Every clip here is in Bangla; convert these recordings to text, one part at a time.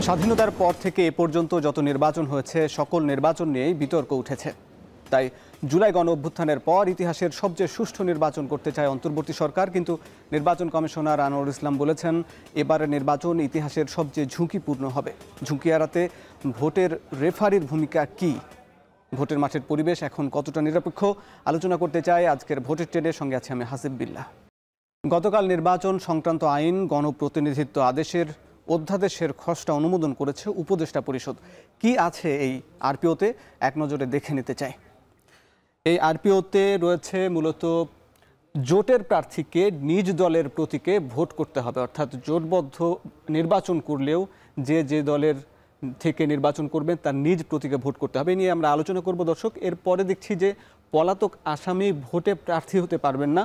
স্বাধীনতার পর থেকে এ পর্যন্ত যত নির্বাচন হয়েছে সকল নির্বাচন নিয়েই বিতর্ক উঠেছে। তাই জুলাই গণ অভ্যুত্থানের পর ইতিহাসের সবচেয়ে সুষ্ঠু নির্বাচন করতে চায় অন্তর্বর্তী সরকার, কিন্তু নির্বাচন কমিশনার আনোয়ারুল ইসলাম বলেছেন এবারের নির্বাচন ইতিহাসের সবচেয়ে ঝুঁকিপূর্ণ হবে। ঝুঁকি এড়াতে ভোটের রেফারির ভূমিকা কি, ভোটের মাঠের পরিবেশ এখন কতটা নিরপেক্ষ, আলোচনা করতে চাই আজকের ভোটের ট্রেনের সঙ্গে আছে আমি হাসিব বিল্লাহ। গতকাল নির্বাচন সংক্রান্ত আইন গণপ্রতিনিধিত্ব আদেশের অধ্যাদেশের খসড়া অনুমোদন করেছে উপদেষ্টা পরিষদ। কি আছে এই আরপিওতে এক নজরে দেখে নিতে চাই। এই আরপিওতে রয়েছে মূলত জোটের প্রার্থীকে নিজ দলের প্রতীকে ভোট করতে হবে, অর্থাৎ জোটবদ্ধ নির্বাচন করলেও যে দলের থেকে নির্বাচন করবেন তার নিজ প্রতীকে ভোট করতে হবে। নিয়ে আমরা আলোচনা করব দর্শক। এরপরে দেখছি যে পলাতক আসামি ভোটে প্রার্থী হতে পারবেন না।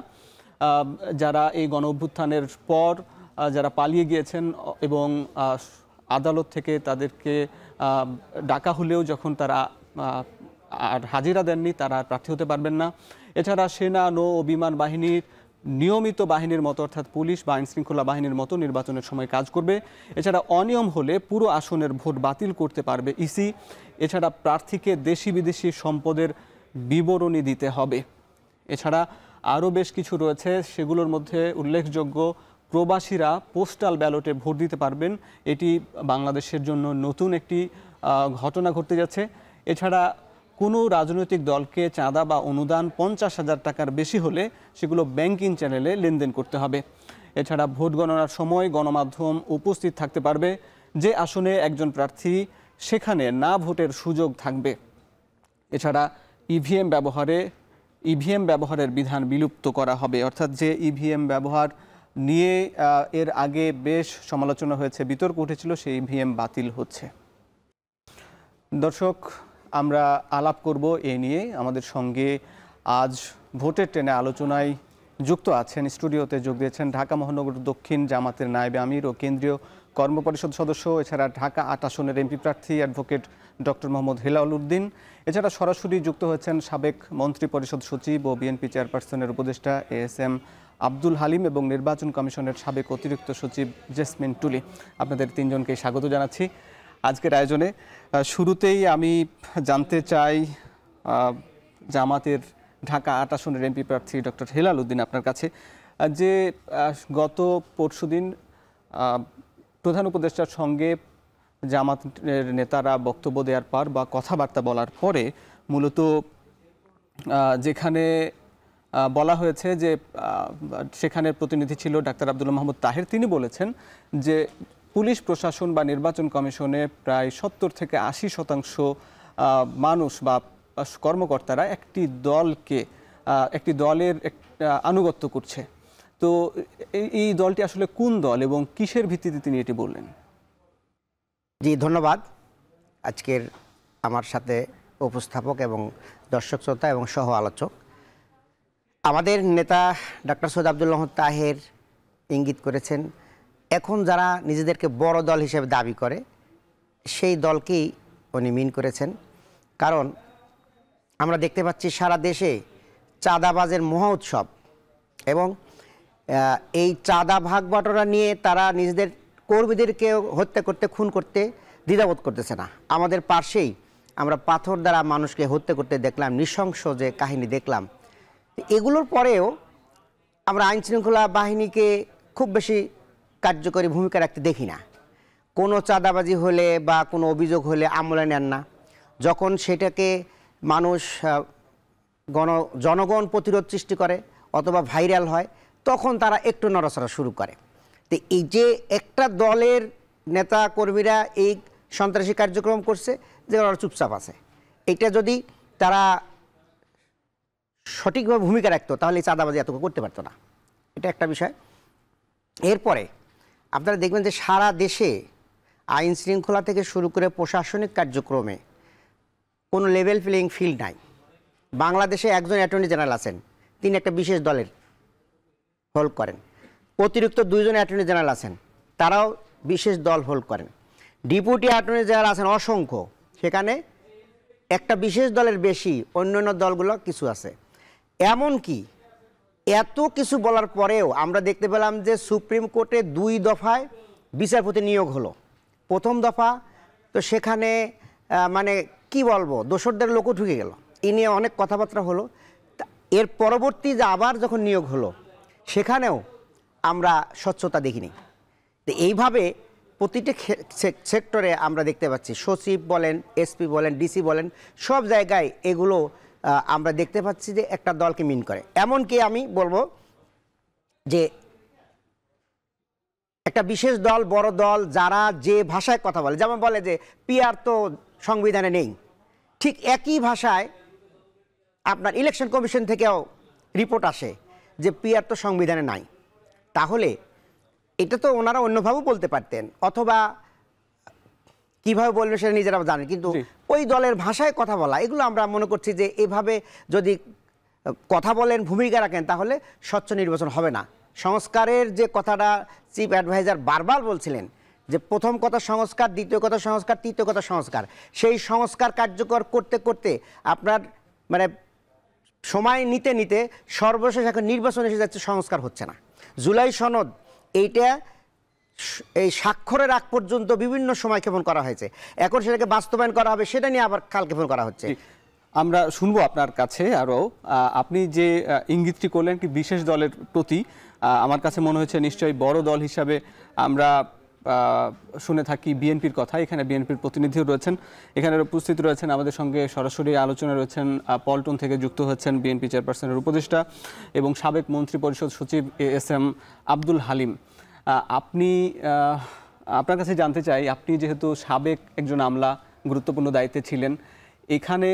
যারা এই গণ অভ্যুত্থানের পর যারা পালিয়ে গিয়েছেন এবং আদালত থেকে তাদেরকে ডাকা হলেও যখন তারা আর হাজিরা দেননি, তারা প্রার্থী হতে পারবেন না। এছাড়া সেনা, নৌ ও বিমান বাহিনীর নিয়মিত বাহিনীর মতো অর্থাৎ পুলিশ বা আইনশৃঙ্খলা বাহিনীর মতো নির্বাচনের সময় কাজ করবে। এছাড়া অনিয়ম হলে পুরো আসনের ভোট বাতিল করতে পারবে ইসি। এছাড়া প্রার্থীকে দেশি বিদেশি সম্পদের বিবরণী দিতে হবে। এছাড়া আরও বেশ কিছু রয়েছে, সেগুলোর মধ্যে উল্লেখযোগ্য প্রবাসীরা পোস্টাল ব্যালটে ভোট দিতে পারবেন। এটি বাংলাদেশের জন্য নতুন একটি ঘটনা ঘটতে যাচ্ছে। এছাড়া কোনো রাজনৈতিক দলকে চাঁদা বা অনুদান 50,000 টাকার বেশি হলে সেগুলো ব্যাংকিং চ্যানেলে লেনদেন করতে হবে। এছাড়া ভোট গণনার সময় গণমাধ্যম উপস্থিত থাকতে পারবে। যে আসনে একজন প্রার্থী সেখানে না ভোটের সুযোগ থাকবে। এছাড়া ইভিএম ব্যবহারের বিধান বিলুপ্ত করা হবে, অর্থাৎ যে ইভিএম ব্যবহার নিয়ে এর আগে বেশ সমালোচনা হয়েছে, বিতর্ক উঠেছিল, সেই ইভিএম বাতিল হচ্ছে। দর্শক, আমরা আলাপ করব এ নিয়ে। আমাদের সঙ্গে আজ ভোটের ট্রেনে আলোচনায় যুক্ত আছেন, স্টুডিওতে যোগ দিয়েছেন ঢাকা মহানগর দক্ষিণ জামাতের নায়েবে আমির ও কেন্দ্রীয় কর্মপরিষদ সদস্য, এছাড়া ঢাকা 8 আসনের এমপি প্রার্থী অ্যাডভোকেট ডক্টর মোহাম্মদ হেলাল উদ্দিন। এছাড়া সরাসরি যুক্ত হয়েছেন সাবেক মন্ত্রী পরিষদ সচিব ও বিএনপি চেয়ারপারসনের উপদেষ্টা এএসএম আব্দুল হালিম এবং নির্বাচন কমিশনের সাবেক অতিরিক্ত সচিব জেসমিন টুলি। আপনাদের তিনজনকে স্বাগত জানাচ্ছি আজকের আয়োজনে। শুরুতেই আমি জানতে চাই জামাতের ঢাকা 8 আসনের এমপি প্রার্থী ডক্টর হেলাল উদ্দিন, আপনার কাছে, যে গত পরশুদিন প্রধান উপদেষ্টার সঙ্গে জামাতের নেতারা বক্তব্য দেওয়ার পর বা কথাবার্তা বলার পরে মূলত যেখানে বলা হয়েছে যে সেখানের প্রতিনিধি ছিল ডাক্তার আব্দুল্লাহ মাহমুদ তাহের, তিনি বলেছেন যে পুলিশ প্রশাসন বা নির্বাচন কমিশনে প্রায় 70 থেকে 80% মানুষ বা কর্মকর্তারা একটি দলের আনুগত্য করছে। তো এই দলটি আসলে কোন দল এবং কিসের ভিত্তিতে তিনি এটি বললেন? জি, ধন্যবাদ। আজকের আমার সাথে উপস্থাপক এবং দর্শক শ্রোতা এবং সহ আলোচক, আমাদের নেতা ডক্টর সৈয়দ আব্দুল্লাহ তাহের ইঙ্গিত করেছেন এখন যারা নিজেদেরকে বড় দল হিসেবে দাবি করে সেই দলকেই উনি মিন করেছেন। কারণ আমরা দেখতে পাচ্ছি সারা দেশে চাঁদাবাজের মহা উৎসব এবং এই চাঁদা ভাগ বাটোয়ারা নিয়ে তারা নিজেদের কর্মীদেরকে হত্যা করতে, খুন করতে দ্বিধাবোধ করতেছে না। আমাদের পাশেই আমরা পাথর দ্বারা মানুষকে হত্যা করতে দেখলাম, নৃশংস যে কাহিনী দেখলাম। এগুলোর পরেও আমরা আইনশৃঙ্খলা বাহিনীকে খুব বেশি কার্যকরী ভূমিকা রাখতে দেখি না। কোনো চাঁদাবাজি হলে বা কোনো অভিযোগ হলে আমলে নেন না। যখন সেটাকে মানুষ জনগণ প্রতিরোধ সৃষ্টি করে অথবা ভাইরাল হয় তখন তারা একটু নড়াচড়া শুরু করে। তো এই যে একটা দলের নেতা কর্মীরা এই সন্ত্রাসী কার্যক্রম করছে, যে ওরা চুপচাপ আছে, এটা যদি তারা সঠিকভাবে ভূমিকা রাখতো তাহলে এই চাঁদাবাজি এত করতে পারতো না। এটা একটা বিষয়। এরপরে আপনারা দেখবেন যে সারা দেশে আইন শৃঙ্খলা থেকে শুরু করে প্রশাসনিক কার্যক্রমে কোনো লেভেল প্লেয়িং ফিল্ড নাই। বাংলাদেশে একজন অ্যাটর্নি জেনারেল আছেন, তিনি একটা বিশেষ দলের হোল্ড করেন। অতিরিক্ত 2 জন অ্যাটর্নি জেনারেল আছেন, তারাও বিশেষ দল হোল্ড করেন। ডেপুটি অ্যাটর্নি জেনারেল আছেন অসংখ্য, সেখানে একটা বিশেষ দলের বেশি অন্যান্য দলগুলো কিছু আছে। এমনকি এত কিছু বলার পরেও আমরা দেখতে পেলাম যে সুপ্রিম কোর্টে 2 দফায় বিচারপতি নিয়োগ হলো। প্রথম দফা তো সেখানে মানে কি বলবো, দোসরদের লোকও ঢুকে গেল, এ নিয়ে অনেক কথাবার্তা হলো। এর পরবর্তী যে আবার যখন নিয়োগ হলো সেখানেও আমরা স্বচ্ছতা দেখিনি। তো এইভাবে প্রতিটি সেক্টরে আমরা দেখতে পাচ্ছি, সচিব বলেন, এসপি বলেন, ডিসি বলেন, সব জায়গায় এগুলো আমরা দেখতে পাচ্ছি যে একটা দলকে মিন করে। এমনকি আমি বলবো যে একটা বিশেষ দল, বড় দল, যারা যে ভাষায় কথা বলে, যেমন বলে যে পিআর তো সংবিধানে নেই, ঠিক একই ভাষায় আপনার ইলেকশন কমিশন থেকেও রিপোর্ট আসে যে পিআর তো সংবিধানে নাই। তাহলে এটা তো ওনারা অন্যভাবেও বলতে পারতেন, অথবা কিভাবে বলবেন সেটা নিজেরাও জানেন, কিন্তু ওই দলের ভাষায় কথা বলা, এগুলো আমরা মনে করছি যে এভাবে যদি কথা বলেন, ভূমিকা রাখেন, তাহলে স্বচ্ছ নির্বাচন হবে না। সংস্কারের যে কথাটা চিফ অ্যাডভাইজার বারবার বলছিলেন যে প্রথম কথা সংস্কার, দ্বিতীয় কথা সংস্কার, তৃতীয় কথা সংস্কার, সেই সংস্কার কার্যকর করতে করতে আপনার মানে সময় নিতে নিতে সর্বশেষ এখন নির্বাচন এসে যাচ্ছে, সংস্কার হচ্ছে না। জুলাই সনদ এইটা এই স্বাক্ষরের আগ পর্যন্ত বিভিন্ন সময় ক্ষেপণ করা হয়েছে, এখন সেটাকে বাস্তবায়ন করা হবে, সেটা নিয়ে আবার কাল ক্ষেপণ করা হচ্ছে। আমরা শুনবো আপনার কাছে আরও। আপনি যে ইঙ্গিতটি করলেন কি বিশেষ দলের প্রতি, আমার কাছে মনে হচ্ছে নিশ্চয়ই বড় দল হিসাবে আমরা শুনে থাকি বিএনপির কথা। এখানে বিএনপির প্রতিনিধিও রয়েছেন, এখানে উপস্থিত রয়েছেন, আমাদের সঙ্গে সরাসরি আলোচনা রয়েছেন পল্টন থেকে যুক্ত হচ্ছেন বিএনপি চেয়ারপারসনের উপদেষ্টা এবং সাবেক মন্ত্রী পরিষদ সচিব এস.এম. আব্দুল হালিম। আপনি আপনার কাছে জানতে চাই, আপনি যেহেতু সাবেক একজন আমলা, গুরুত্বপূর্ণ দায়িত্বে ছিলেন, এখানে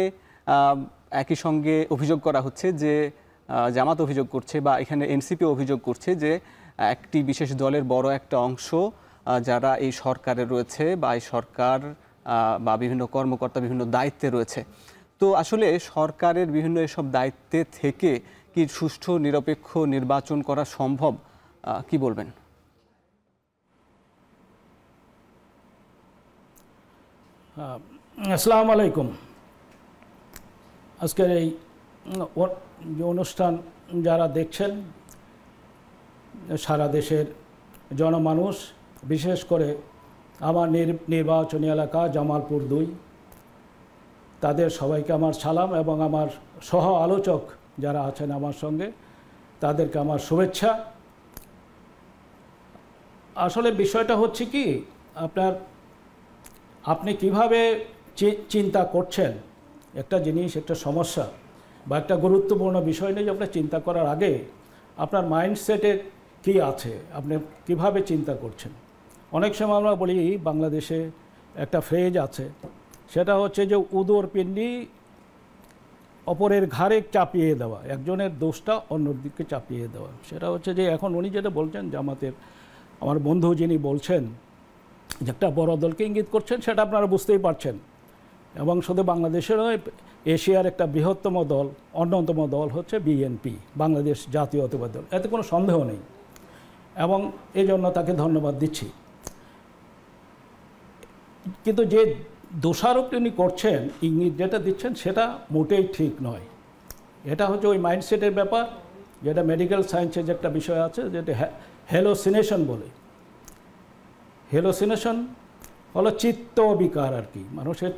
একই সঙ্গে অভিযোগ করা হচ্ছে যে জামাত অভিযোগ করছে বা এখানে এনসিপি অভিযোগ করছে যে একটি বিশেষ দলের বড় একটা অংশ যারা এই সরকারে রয়েছে বা এই সরকার বা বিভিন্ন কর্মকর্তা বিভিন্ন দায়িত্বে রয়েছে। তো আসলে সরকারের বিভিন্ন এসব দায়িত্বে থেকে কি সুষ্ঠু নিরপেক্ষ নির্বাচন করা সম্ভব, কি বলবেন? আসসালামু আলাইকুম। আজকের এই যে অনুষ্ঠান যারা দেখছেন, সারা দেশের জনমানুষ, বিশেষ করে আমার নির্বাচনী এলাকা জামালপুর 2, তাদের সবাইকে আমার সালাম এবং আমার সহ আলোচক যারা আছেন আমার সঙ্গে, তাদেরকে আমার শুভেচ্ছা। আসলে বিষয়টা হচ্ছে কি, আপনি কিভাবে চিন্তা করছেন একটা জিনিস, একটা সমস্যা বা একটা গুরুত্বপূর্ণ বিষয় নিয়ে আপনার চিন্তা করার আগে আপনার মাইন্ডসেটে কি আছে, আপনি কিভাবে চিন্তা করছেন। অনেক সময় আমরা বলি বাংলাদেশে একটা ফ্রেজ আছে, সেটা হচ্ছে যে উদর পিণ্ডি অপরের ঘাড়ে চাপিয়ে দেওয়া, একজনের দোষটা অন্যর দিকে চাপিয়ে দেওয়া। সেটা হচ্ছে যে এখন উনি যেটা বলছেন, জামাতের আমার বন্ধু যিনি বলছেন যে একটা বড় দলকে ইঙ্গিত করছেন, সেটা আপনারা বুঝতেই পারছেন। এবং শুধু বাংলাদেশের নয়, এশিয়ার একটা বৃহত্তম দল, অন্যতম দল হচ্ছে বিএনপি, বাংলাদেশ জাতীয়তাবাদী দল, এতে কোনো সন্দেহ নেই এবং এই জন্য তাকে ধন্যবাদ দিচ্ছি। কিন্তু যে দোষারোপ তিনি করছেন, ইঙ্গিত যেটা দিচ্ছেন, সেটা মোটেই ঠিক নয়। এটা হচ্ছে ওই মাইন্ডসেটের ব্যাপার, যেটা মেডিকেল সায়েন্সের যে একটা বিষয় আছে, যেটা হ্যালোসিনেশন বলে। হ্যালোসিনেশন হলো চিত্ত বিকার আর কি, মানুষের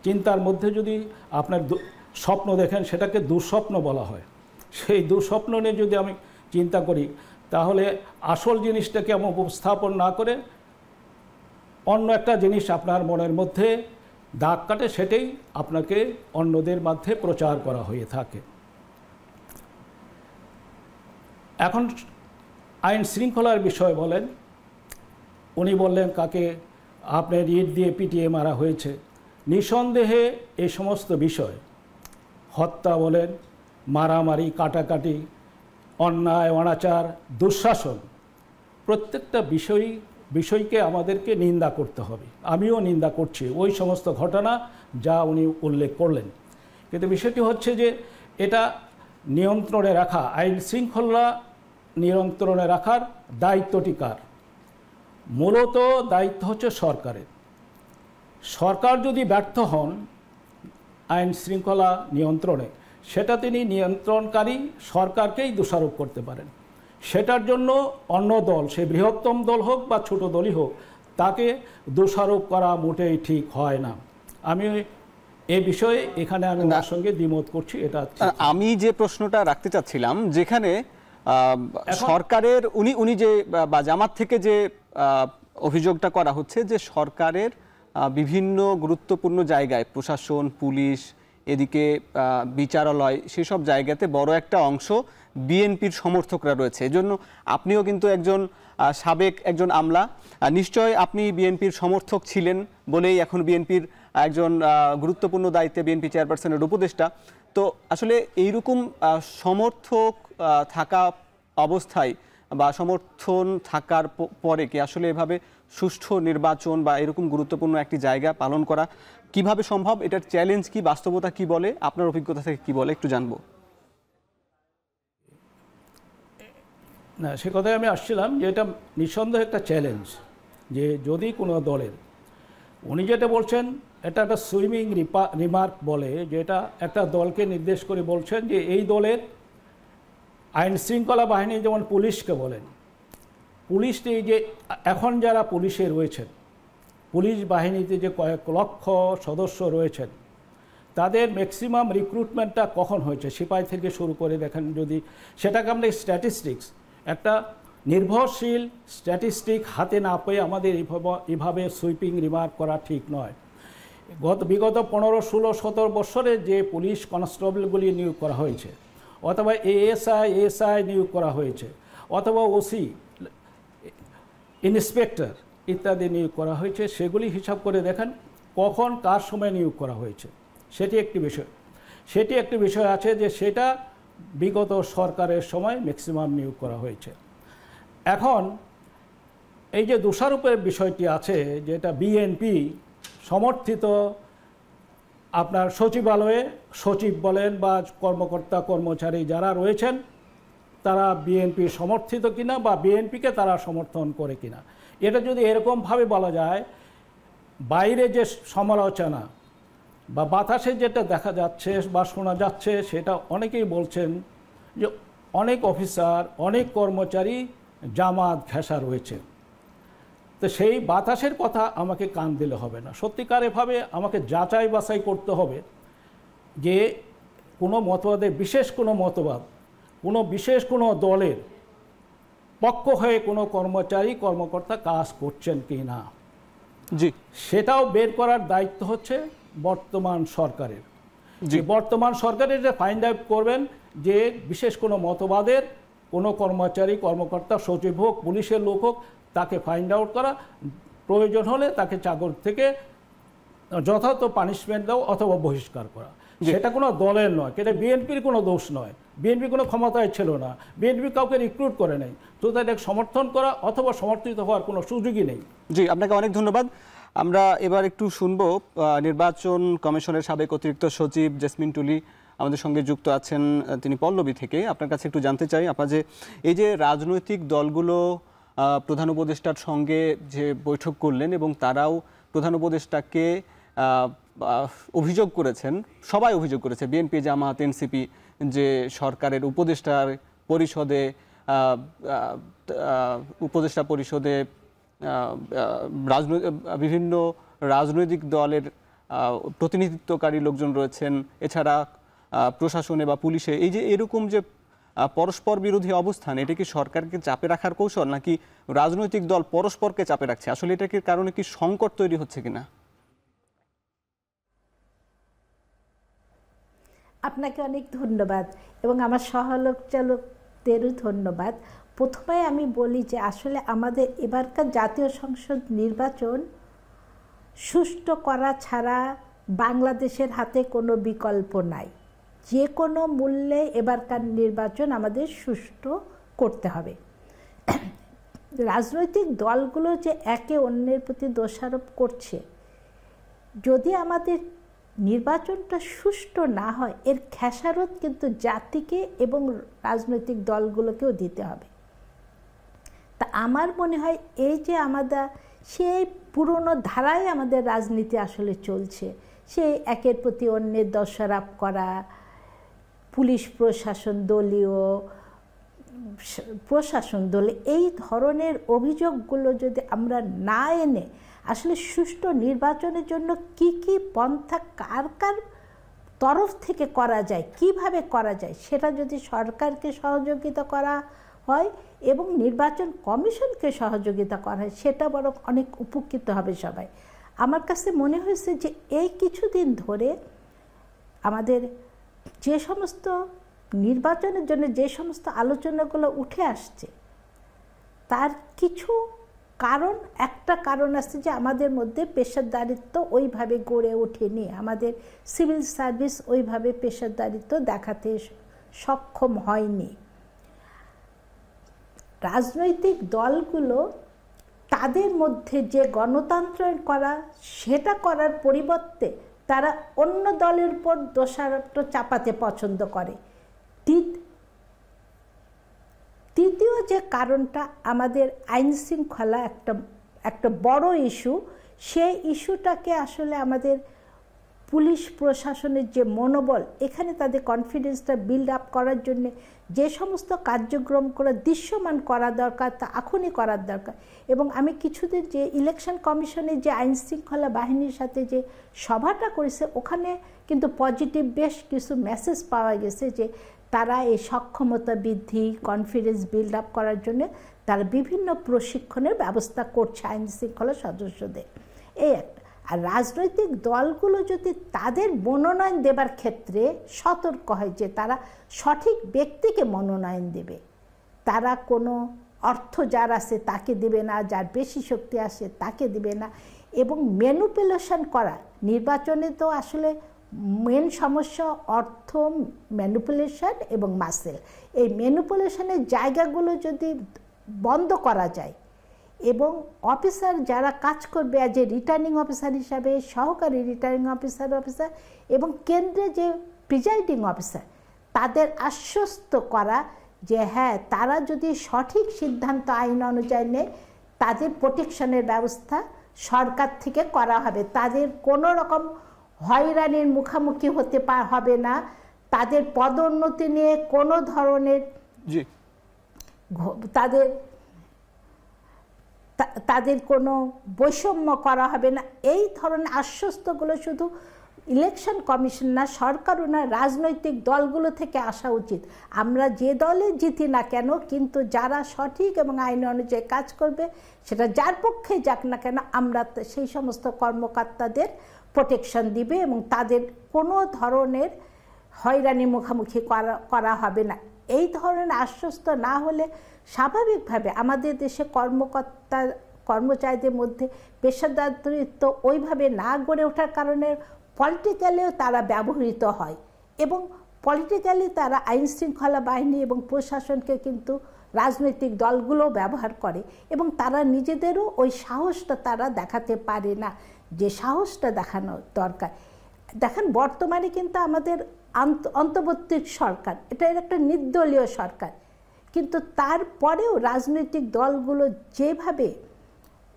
চিন্তার মধ্যে যদি আপনার স্বপ্ন দেখেন, সেটাকে দুঃস্বপ্ন বলা হয়। সেই দুঃস্বপ্ন নিয়ে যদি আমি চিন্তা করি, তাহলে আসল জিনিসটাকে আমি উপস্থাপন না করে অন্য একটা জিনিস আপনার মনের মধ্যে দাগ কাটে, সেটাই আপনাকে অন্যদের মধ্যে প্রচার করা হয়ে থাকে। এখন আইন শৃঙ্খলার বিষয় বলেন, উনি বললেন কাকে আপনার ইট দিয়ে পিটিয়ে মারা হয়েছে। নিঃসন্দেহে এই সমস্ত বিষয়, হত্যা বলেন, মারামারি, কাটাকাটি, অন্যায় অনাচার, দুঃশাসন, প্রত্যেকটা বিষয়কে আমাদেরকে নিন্দা করতে হবে। আমিও নিন্দা করছি ওই সমস্ত ঘটনা যা উনি উল্লেখ করলেন। কিন্তু বিষয়টি হচ্ছে যে এটা নিয়ন্ত্রণে রাখা, আইন শৃঙ্খলা নিয়ন্ত্রণে রাখার দায়িত্বটি কার? মূলত দায়িত্ব হচ্ছে সরকারের। সরকার যদি ব্যর্থ হন আইন শৃঙ্খলা নিয়ন্ত্রণে, সেটা তিনি নিয়ন্ত্রণকারী সরকারকেই দোষারোপ করতে পারেন। সেটার জন্য অন্য দল, সে বৃহত্তম দল হোক বা ছোট দলই হোক, তাকে দোষারোপ করা মোটেই ঠিক হয় না। আমি এই বিষয়ে এখানে আমি তার সঙ্গে দ্বিমত করছি। এটা আমি যে প্রশ্নটা রাখতে চাচ্ছিলাম, যেখানে সরকারের উনি যে বা জামাত থেকে যে অভিযোগটা করা হচ্ছে যে সরকারের বিভিন্ন গুরুত্বপূর্ণ জায়গায় প্রশাসন, পুলিশ, এদিকে বিচারালয়, সেসব জায়গাতে বড় একটা অংশ বিএনপির সমর্থকরা রয়েছে। এজন্য আপনিও কিন্তু একজন সাবেক একজন আমলা, নিশ্চয় আপনি বিএনপির সমর্থক ছিলেন বলেই এখন বিএনপির একজন গুরুত্বপূর্ণ দায়িত্বে বিএনপি চেয়ারপারসনের উপদেষ্টা। তো আসলে এইরকম সমর্থক থাকা অবস্থায় বা সমর্থন থাকার পরে কি আসলে এভাবে সুষ্ঠু নির্বাচন বা এরকম গুরুত্বপূর্ণ একটি জায়গা পালন করা কিভাবে সম্ভব? এটার চ্যালেঞ্জ কি, বাস্তবতা কি বলে, আপনার অভিজ্ঞতা থেকে কি বলে একটু জানবো। না, সে কথায় আমি আসছিলাম যে এটা নিঃসন্দেহে একটা চ্যালেঞ্জ, যে যদি কোনো দলের, উনি যেটা বলছেন এটা একটা সুইমিং রিমার্ক বলে, যে এটা একটা দলকে নির্দেশ করে বলছেন যে এই দলের আইন শৃঙ্খলা বাহিনী, যেমন পুলিশকে বলেন, পুলিশটি যে এখন যারা পুলিশে রয়েছেন, পুলিশ বাহিনীতে যে কয়েক লক্ষ সদস্য রয়েছেন, তাদের ম্যাক্সিমাম রিক্রুটমেন্টটা কখন হয়েছে সিপাহী থেকে শুরু করে দেখেন, যদি সেটাকে আমরা স্ট্যাটিস্টিক্স, একটা নির্ভরশীল স্ট্যাটিস্টিক হাতে না পেয়ে আমাদের এভাবে সুইপিং রিমার্ক করা ঠিক নয়। বিগত 15, 16, 17 বছরে যে পুলিশ কনস্টেবলগুলি নিয়োগ করা হয়েছে, অথবা এএসআই নিয়োগ করা হয়েছে, অথবা ওসি, ইন্সপেক্টর ইত্যাদি নিয়োগ করা হয়েছে, সেগুলি হিসাব করে দেখেন কখন কার সময় নিয়োগ করা হয়েছে। সেটি একটি বিষয় আছে যে সেটা বিগত সরকারের সময় ম্যাক্সিমাম নিয়োগ করা হয়েছে। এখন এই যে দোষারোপের বিষয়টি আছে, যেটা বিএনপি সমর্থিত আপনার সচিবালয়ে সচিব বলেন বা কর্মকর্তা কর্মচারী যারা রয়েছেন, তারা বিএনপি সমর্থিত কিনা বা বিএনপিকে তারা সমর্থন করে কিনা, এটা যদি এরকমভাবে বলা যায়, বাইরে যে সমালোচনা বা বাতাসে যেটা দেখা যাচ্ছে বা শোনা যাচ্ছে, সেটা অনেকেই বলছেন যে অনেক অফিসার, অনেক কর্মচারী জামাত ঘেঁষা রয়েছে। তো সেই বাতাসের কথা আমাকে কান দিলে হবে না, সত্যিকারেভাবে আমাকে যাচাই বাছাই করতে হবে যে কোনো মতবাদের, বিশেষ কোনো মতবাদ, বিশেষ কোনো দলের পক্ষ হয়ে কোনো কর্মচারী কর্মকর্তা কাজ করছেন কি না। জি, সেটাও বের করার দায়িত্ব হচ্ছে বর্তমান সরকারের। যে বর্তমান সরকারের যে ফাইন্ড আউট করবেন যে বিশেষ কোনো মতবাদের কোনো কর্মচারী কর্মকর্তা, সচিব হোক, পুলিশের লোক হোক, তাকে ফাইন্ড আউট করা, প্রয়োজন হলে তাকে চাকরি থেকে যথাযথ পানিশমেন্ট দেওয়া অথবা বহিষ্কার করা। সেটা কোনো দলের নয়, এটা বিএনপির কোনো দোষ নয়, বিএনপি কোনো ক্ষমতায় ছিল না, বিএনপি কাউকে রিক্রুট করে নেই, তো তাদের সমর্থন করা অথবা সমর্থিত হওয়ার কোনো সুযোগই নেই। জি, আপনাকে অনেক ধন্যবাদ। আমরা এবার একটু শুনবো নির্বাচন কমিশনের সাবেক অতিরিক্ত সচিব জেসমিন টুলি আমাদের সঙ্গে যুক্ত আছেন, তিনি পল্লবী থেকে। আপনার কাছে একটু জানতে চাই, আপনার যে এই যে রাজনৈতিক দলগুলো প্রধান উপদেষ্টার সঙ্গে যে বৈঠক করলেন এবং তারাও প্রধান উপদেষ্টাকে অভিযোগ করেছেন, সবাই অভিযোগ করেছে, বিএনপি, জামাত, এনসিপি, যে সরকারের উপদেষ্টা পরিষদে বিভিন্ন রাজনৈতিক দলের প্রতিনিধিত্বকারী লোকজন রয়েছেন, এছাড়া প্রশাসনে বা পুলিশে, এই যে এরকম যে পরস্পর বিরোধী অবস্থান, এটা কি সরকারকে চাপে রাখার কৌশল, নাকি রাজনৈতিক দল পরস্পরকে চাপে রাখছে? আসলে এটার কারণে কি সংকট তৈরি হচ্ছে কিনা? আপনাকে অনেক ধন্যবাদ এবং আমার সহালোচকদেরও ধন্যবাদ। প্রথমে আমি বলি যে আসলে আমাদের এবারকার জাতীয় সংসদ নির্বাচন সুষ্ঠু করা ছাড়া বাংলাদেশের হাতে কোনো বিকল্প নাই। যে কোনো মূল্যে এবারকার নির্বাচন আমাদের সুষ্ঠু করতে হবে। রাজনৈতিক দলগুলো যে একে অন্যের প্রতি দোষারোপ করছে, যদি আমাদের নির্বাচনটা সুষ্ঠু না হয়, এর খেসারত কিন্তু জাতিকে এবং রাজনৈতিক দলগুলোকেও দিতে হবে। তা আমার মনে হয় এই যে আমাদের সেই পুরনো ধারায় আমাদের রাজনীতি আসলে চলছে, সেই একের প্রতি অন্যের দোষারোপ করা, পুলিশ প্রশাসন দলীয় প্রশাসন দল এই ধরনের অভিযোগগুলো যদি আমরা না এনে আসলে সুষ্ঠু নির্বাচনের জন্য কি কি পন্থা কার কার তরফ থেকে করা যায়, কিভাবে করা যায়, সেটা যদি সরকারকে সহযোগিতা করা হয় এবং নির্বাচন কমিশনকে সহযোগিতা করা হয়, সেটা বরং অনেক উপকৃত হবে সবাই। আমার কাছে মনে হয়েছে যে এই কিছুদিন ধরে আমাদের যে সমস্ত নির্বাচনের জন্য যে সমস্ত আলোচনাগুলো উঠে আসছে তার কিছু কারণ, একটা কারণ আছে যে আমাদের মধ্যে পেশাদারিত্ব ওইভাবে গড়ে ওঠেনি, আমাদের সিভিল সার্ভিস ওইভাবে পেশাদারিত্ব দেখাতে সক্ষম হয়নি। রাজনৈতিক দলগুলো তাদের মধ্যে যে গণতন্ত্র করা সেটা করার পরিবর্তে তারা অন্য দলের উপর দোষারোপ চাপাতে পছন্দ করে। তৃতীয় যে কারণটা আমাদের আইন শৃঙ্খলা একটা বড় ইস্যু, সেই ইস্যুটাকে আসলে আমাদের পুলিশ প্রশাসনের যে মনোবল, এখানে তাদের কনফিডেন্সটা বিল্ড আপ করার জন্য যে সমস্ত কার্যক্রম করা দৃশ্যমান করা দরকার তা এখনই করার দরকার। এবং আমি কিছুদিন যে ইলেকশন কমিশনের যে আইন শৃঙ্খলা বাহিনীর সাথে যে সভাটা করেছে ওখানে কিন্তু পজিটিভ বেশ কিছু মেসেজ পাওয়া গেছে যে তারা এই সক্ষমতা বৃদ্ধি, কনফিডেন্স বিল্ড আপ করার জন্য তারা বিভিন্ন প্রশিক্ষণের ব্যবস্থা করছে আইন শৃঙ্খলা সদস্যদের। এই একটা। আর রাজনৈতিক দলগুলো যদি তাদের মনোনয়ন দেবার ক্ষেত্রে সতর্ক হয় যে তারা সঠিক ব্যক্তিকে মনোনয়ন দেবে, তারা কোনো অর্থ যার আছে তাকে দেবে না, যার বেশি শক্তি আসে তাকে দেবে না, এবং ম্যানিপুলেশন করা নির্বাচনে তো আসলে মেন সমস্যা অর্থ, ম্যানিপুলেশন এবং মাসেল। এই ম্যানিপুলেশনের জায়গাগুলো যদি বন্ধ করা যায় এবং অফিসার যারা কাজ করবে অ্যাজ এ রিটার্নিং অফিসার হিসাবে, সহকারী রিটার্নিং অফিসার এবং কেন্দ্রে যে প্রিজাইডিং অফিসার, তাদের আশ্বস্ত করা যে হ্যাঁ তারা যদি সঠিক সিদ্ধান্ত আইন অনুযায়ী নেয় তাদের প্রোটেকশনের ব্যবস্থা সরকার থেকে করা হবে, তাদের কোনো রকম হয়রানির মুখোমুখি হতে হবে না, তাদের পদোন্নতি নিয়ে কোনো ধরনের তাদের কোনো বৈষম্য করা হবে না। এই ধরনের আশ্বস্তগুলো শুধু ইলেকশন কমিশন না, সরকারও না, রাজনৈতিক দলগুলো থেকে আসা উচিত। আমরা যে দলে জিতি না কেন, কিন্তু যারা সঠিক এবং আইন অনুযায়ী কাজ করবে সেটা যার পক্ষে যাক না কেন, আমরা সেই সমস্ত কর্মকর্তাদের প্রোটেকশন দিবে এবং তাদের কোনো ধরনের হয়রানি মুখোমুখি করা হবে না। এই ধরনের আশ্বস্ত না হলে স্বাভাবিকভাবে আমাদের দেশে কর্মচারীদের মধ্যে পেশাদারিত্ব ওইভাবে না গড়ে ওঠার কারণে পলিটিক্যালিও তারা ব্যবহৃত হয় এবং পলিটিক্যালি তারা আইন শৃঙ্খলা বাহিনী এবং প্রশাসনকে কিন্তু রাজনৈতিক দলগুলো ব্যবহার করে এবং তারা নিজেদেরও ওই সাহসটা তারা দেখাতে পারে না যে সাহসটা দেখানো দরকার। দেখেন বর্তমানে কিন্তু আমাদের অন্তর্বর্তী সরকার, এটা একটা নির্দলীয় সরকার, কিন্তু তারপরেও রাজনৈতিক দলগুলো যেভাবে